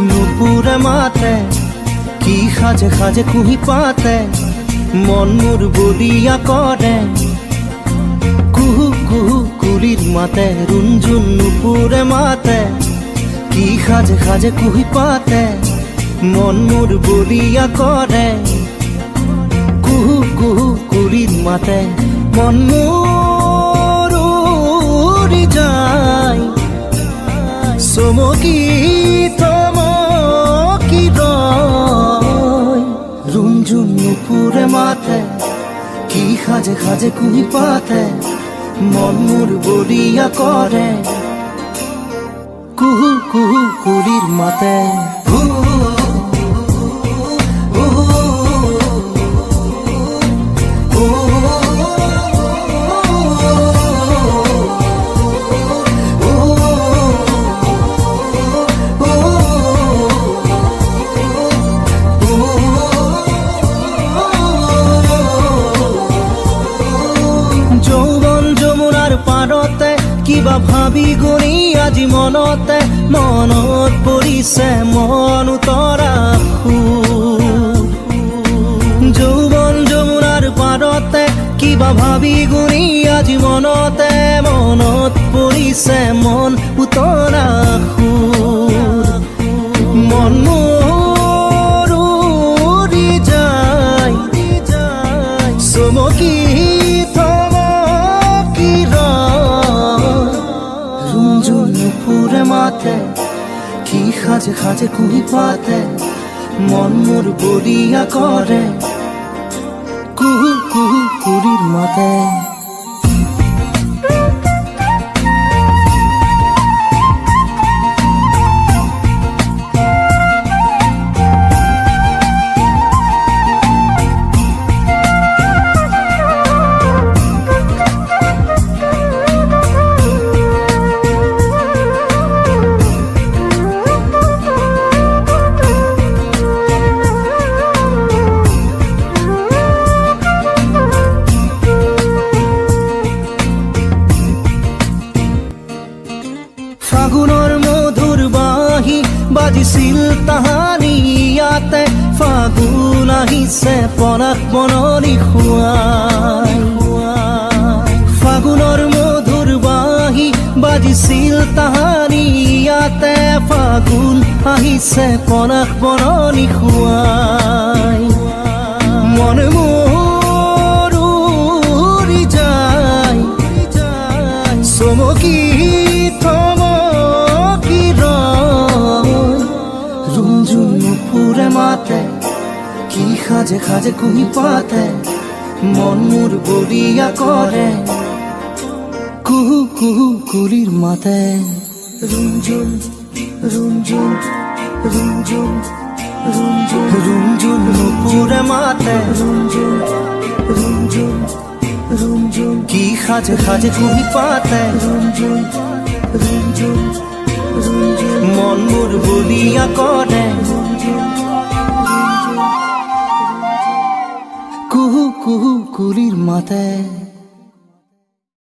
নুপুরে মাতে কি সাজে সাজে কুহি পাতে মন মোর বলিয়া করে কুহু কুহু কুলির মাতে রুঞ্জুন নুপুরে মাতে কি সাজে সাজে কুহি পাতে মন মোর বলিয়া করে কুহু কুহু কুলির মাতে মন মোর উড়ি যায় চমকি থমকি রয় রুঞ্জুন নুপুরে মাতে কি সাজে সাজে কুহি পাতে মন মোর বলিয়া করে কুহু কুহু কুলির মাতে কিবা ভাবি গুণি আজি মনতে মনত পৰিছে মন উতৰা যৌৱন যমুনাৰ পাৰতে কিবা ভাবি গুণি আজি মনতে মনত পৰিছে মন উতৰা মন মোৰ উৰি যায় চমকি নুপুরে মাতে কি সাজে সাজে কুহি পাতে মন মোর বলিয়া করে কুহু কুহু কুলির মাতে ফাগুনৰ মধুৰ বাঁহী বাজিছিল তাহানি ইয়াতে ফাগুন আহিছে পনাক বননি খুৱাই ফাগুনৰ মধুৰ বাঁহী বাজিছিল তাহানি ইয়াতে ফাগুন আহিছে পনাক বননি খুৱাই মন মোৰ উৰি যায় চমকি নুপুরে মাতে কি সাজে সাজে কুহি পাতে মন মোর বলিয়া করে কুহু কুহু কুলির মাতে রুঞ্জুন রুঞ্জুন রুঞ্জুন রুঞ্জুন রুঞ্জুন নুপুরে মাতে রুঞ্জুন রুঞ্জুন রুঞ্জুন কি সাজে সাজে কুহি পাতে রুঞ্জুন রুঞ্জুন মন মোর বলিয়া করে কুহু কুহু কুলির মাতে।